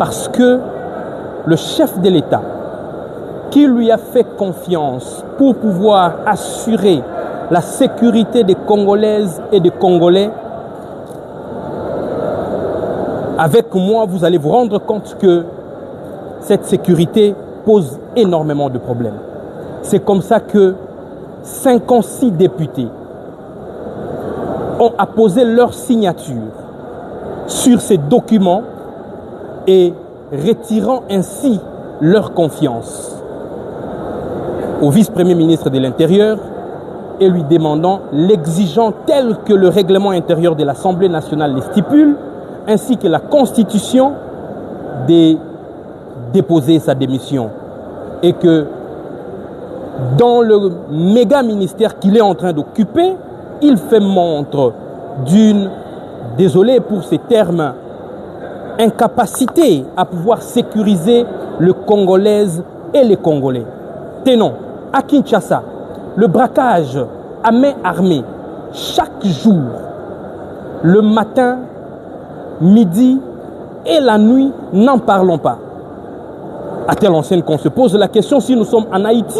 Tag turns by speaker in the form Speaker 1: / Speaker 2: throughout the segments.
Speaker 1: Parce que le chef de l'État, qui lui a fait confiance pour pouvoir assurer la sécurité des Congolaises et des Congolais, avec moi, vous allez vous rendre compte que cette sécurité pose énormément de problèmes. C'est comme ça que 56 députés ont apposé leur signature sur ces documents et retirant ainsi leur confiance au vice-premier ministre de l'Intérieur et lui demandant, l'exigeant tel que le règlement intérieur de l'Assemblée nationale les stipule, ainsi que la Constitution, de déposer sa démission. Et que dans le méga ministère qu'il est en train d'occuper, il fait montre d'une, désolé pour ces termes, incapacité à pouvoir sécuriser le Congolaises et les Congolais. Tenons, à Kinshasa, le braquage à main armée, chaque jour, le matin, midi et la nuit, n'en parlons pas. À telle enseigne qu'on se pose la question si nous sommes en Haïti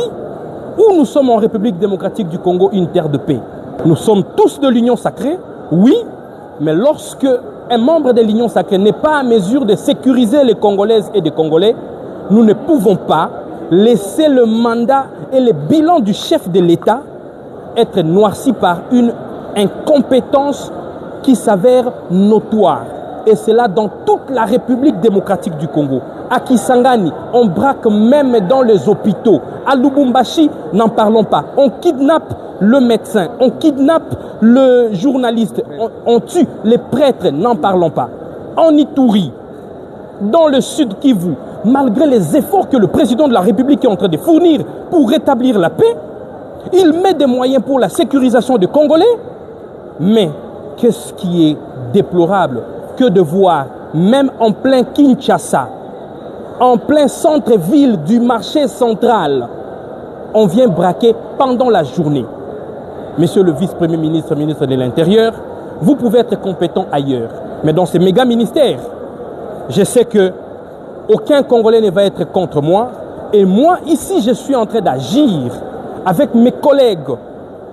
Speaker 1: ou nous sommes en République démocratique du Congo, une terre de paix. Nous sommes tous de l'Union sacrée, oui, mais lorsque un membre de l'Union sacrée n'est pas à mesure de sécuriser les Congolaises et les Congolais, nous ne pouvons pas laisser le mandat et le bilan du chef de l'État être noirci par une incompétence qui s'avère notoire. Et c'est là dans toute la République démocratique du Congo. À Kisangani, on braque même dans les hôpitaux. À Lubumbashi, n'en parlons pas. On kidnappe le médecin, on kidnappe le journaliste, on tue les prêtres, n'en parlons pas. En Ituri, dans le sud Kivu, malgré les efforts que le président de la République est en train de fournir pour rétablir la paix, il met des moyens pour la sécurisation des Congolais. Mais qu'est-ce qui est déplorable que de voir, même en plein Kinshasa, en plein centre-ville du marché central, on vient braquer pendant la journée. Monsieur le vice-premier ministre, ministre de l'Intérieur, vous pouvez être compétent ailleurs. Mais dans ces méga ministères, je sais que aucun Congolais ne va être contre moi. Et moi, ici, je suis en train d'agir avec mes collègues.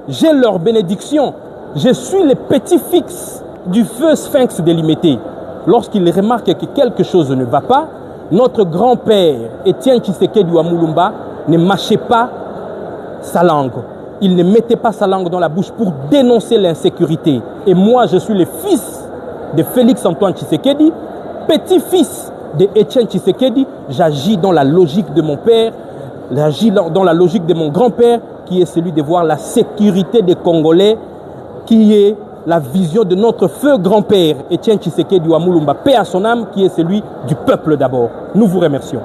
Speaker 1: J'ai leur bénédiction. Je suis le petit-fils du feu Sphinx de Limité. Lorsqu'il remarque que quelque chose ne va pas, notre grand-père, Étienne Tshisekedi Wamulumba, ne mâchait pas sa langue. Il ne mettait pas sa langue dans la bouche pour dénoncer l'insécurité. Et moi, je suis le fils de Félix-Antoine Tshisekedi, petit-fils de Étienne Tshisekedi. J'agis dans la logique de mon père, j'agis dans la logique de mon grand-père, qui est celui de voir la sécurité des Congolais, qui est la vision de notre feu grand-père, Étienne Tshisekedi Wamulumba, paix à son âme, qui est celui du peuple d'abord. Nous vous remercions.